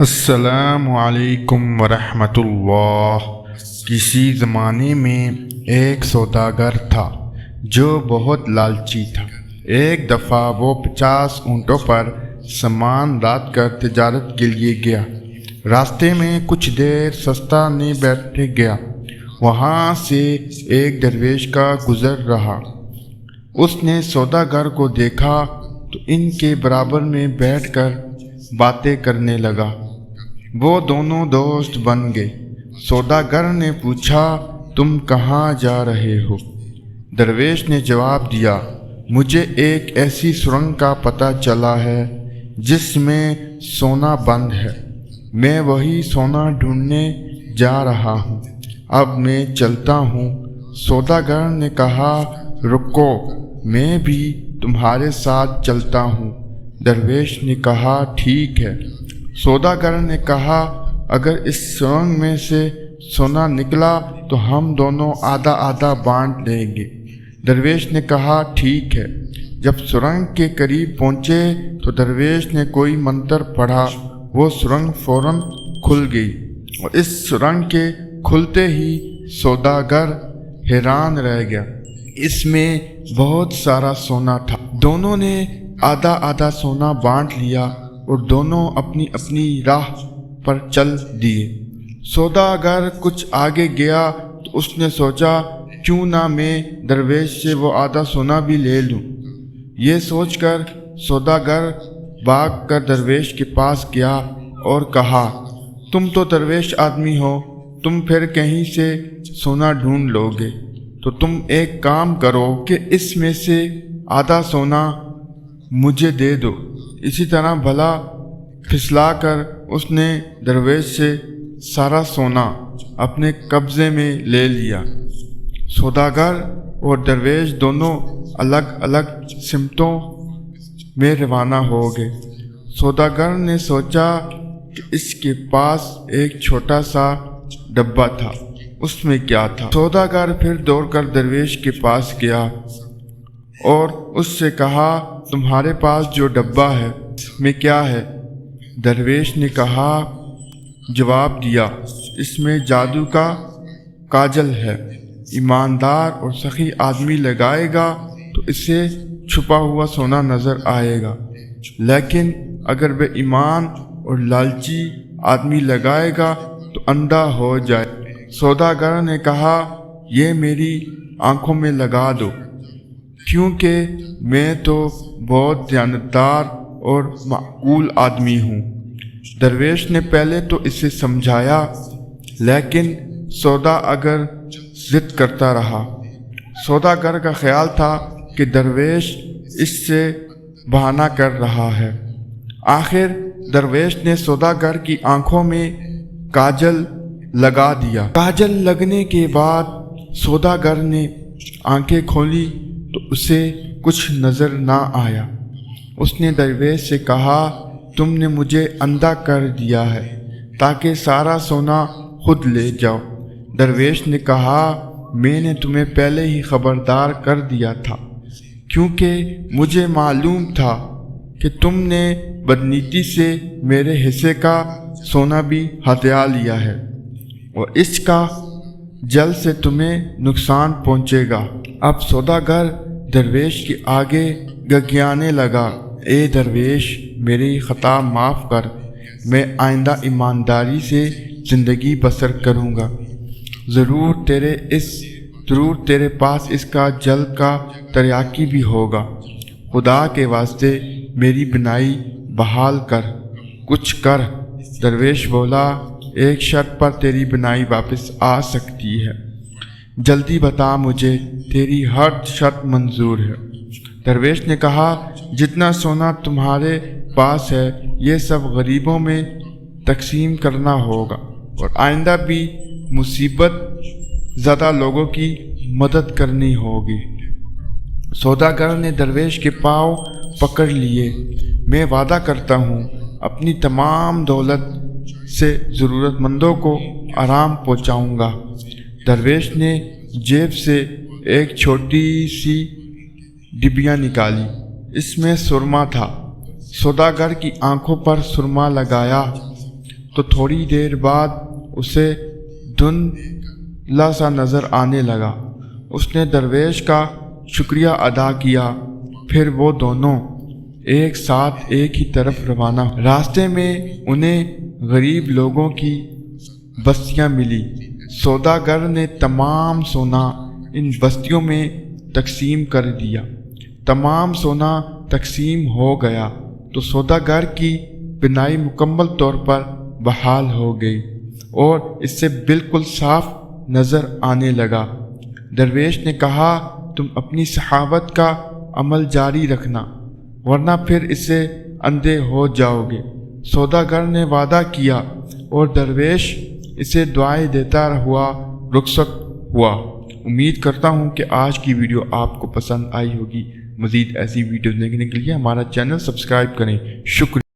السلام علیکم ورحمۃ اللہ۔ کسی زمانے میں ایک سوداگر تھا جو بہت لالچی تھا۔ ایک دفعہ وہ 50 اونٹوں پر سامان لاد کر تجارت کے لیے گیا۔ راستے میں کچھ دیر سستانے بیٹھ گیا۔ وہاں سے ایک درویش کا گزر رہا۔ اس نے سوداگر کو دیکھا تو ان کے برابر میں بیٹھ کر باتیں کرنے لگا۔ وہ دونوں دوست بن گئے۔ سوداگر نے پوچھا، تم کہاں جا رہے ہو؟ درویش نے جواب دیا، مجھے ایک ایسی سرنگ کا پتہ چلا ہے جس میں سونا بند ہے۔ میں وہی سونا ڈھونڈنے جا رہا ہوں۔ اب میں چلتا ہوں۔ سوداگر نے کہا، رکو، میں بھی تمہارے ساتھ چلتا ہوں۔ درویش نے کہا، ٹھیک ہے۔ سوداگر نے کہا، اگر اس سرنگ میں سے سونا نکلا تو ہم دونوں آدھا آدھا بانٹ لیں گے۔ درویش نے کہا، ٹھیک ہے۔ جب سرنگ کے قریب پہنچے تو درویش نے کوئی منتر پڑھا۔ وہ سرنگ فوراً کھل گئی اور اس سرنگ کے کھلتے ہی سوداگر حیران رہ گیا۔ اس میں بہت سارا سونا تھا۔ دونوں نے آدھا آدھا سونا بانٹ لیا اور دونوں اپنی اپنی راہ پر چل دیے۔ سوداگر کچھ آگے گیا تو اس نے سوچا، کیوں نہ میں درویش سے وہ آدھا سونا بھی لے لوں۔ یہ سوچ کر سوداگر بھاگ کر درویش کے پاس گیا اور کہا، تم تو درویش آدمی ہو، تم پھر کہیں سے سونا ڈھونڈ لو گے، تو تم ایک کام کرو کہ اس میں سے آدھا سونا مجھے دے دو۔ اسی طرح بھلا پھسلا کر اس نے درویش سے سارا سونا اپنے قبضے میں لے لیا۔ سوداگر اور درویش دونوں الگ الگ سمتوں میں روانہ ہو گئے۔ سوداگر نے سوچا کہ اس کے پاس ایک چھوٹا سا ڈبہ تھا، اس میں کیا تھا؟ سوداگر پھر دوڑ کر درویش کے پاس گیا اور اس سے کہا، تمہارے پاس جو ڈبہ ہے اس میں کیا ہے؟ درویش نے کہا، جواب دیا، اس میں جادو کا کاجل ہے۔ ایماندار اور سخی آدمی لگائے گا تو اسے چھپا ہوا سونا نظر آئے گا، لیکن اگر بے ایمان اور لالچی آدمی لگائے گا تو اندھا ہو جائے۔ سوداگر نے کہا، یہ میری آنکھوں میں لگا دو، کیونکہ میں تو بہت دیانتدار اور معقول آدمی ہوں۔ درویش نے پہلے تو اسے سمجھایا، لیکن سوداگر ضد کرتا رہا۔ سوداگر کا خیال تھا کہ درویش اس سے بہانہ کر رہا ہے۔ آخر درویش نے سوداگر کی آنکھوں میں کاجل لگا دیا۔ کاجل لگنے کے بعد سوداگر نے آنکھیں کھولی تو اسے کچھ نظر نہ آیا۔ اس نے درویش سے کہا، تم نے مجھے اندھا کر دیا ہے تاکہ سارا سونا خود لے جاؤ۔ درویش نے کہا، میں نے تمہیں پہلے ہی خبردار کر دیا تھا، کیونکہ مجھے معلوم تھا کہ تم نے بدنیتی سے میرے حصے کا سونا بھی ہتھیا لیا ہے اور اس کا جل سے تمہیں نقصان پہنچے گا۔ اب سوداگر درویش کے آگے گگیانے لگا، اے درویش، میری خطا معاف کر، میں آئندہ ایمانداری سے زندگی بسر کروں گا۔ ضرور تیرے پاس اس کا جل کا تریاکی بھی ہوگا۔ خدا کے واسطے میری بنائی بحال کر، کچھ کر۔ درویش بولا، ایک شرط پر تیری بنائی واپس آ سکتی ہے، جلدی بتا مجھے، تیری ہر شرط منظور ہے۔ درویش نے کہا، جتنا سونا تمہارے پاس ہے یہ سب غریبوں میں تقسیم کرنا ہوگا اور آئندہ بھی مصیبت زدہ لوگوں کی مدد کرنی ہوگی۔ سوداگر نے درویش کے پاؤں پکڑ لیے، میں وعدہ کرتا ہوں اپنی تمام دولت سے ضرورت مندوں کو آرام پہنچاؤں گا۔ درویش نے جیب سے ایک چھوٹی سی ڈبیا نکالی، اس میں سرما تھا۔ سوداگر کی آنکھوں پر سرما لگایا تو تھوڑی دیر بعد اسے دھندلا سا نظر آنے لگا۔ اس نے درویش کا شکریہ ادا کیا، پھر وہ دونوں ایک ساتھ ایک ہی طرف روانہ ہوئے۔ راستے میں انہیں غریب لوگوں کی بستیاں ملی۔ سوداگر نے تمام سونا ان بستیوں میں تقسیم کر دیا۔ تمام سونا تقسیم ہو گیا تو سوداگر کی بینائی مکمل طور پر بحال ہو گئی اور اس سے بالکل صاف نظر آنے لگا۔ درویش نے کہا، تم اپنی صحابت کا عمل جاری رکھنا ورنہ پھر اس سے اندھے ہو جاؤ گے۔ سوداگر نے وعدہ کیا اور درویش اسے دعائیں دیتا ہوا رخصت ہوا۔ امید کرتا ہوں کہ آج کی ویڈیو آپ کو پسند آئی ہوگی۔ مزید ایسی ویڈیوز دیکھنے کے لیے ہمارا چینل سبسکرائب کریں۔ شکریہ۔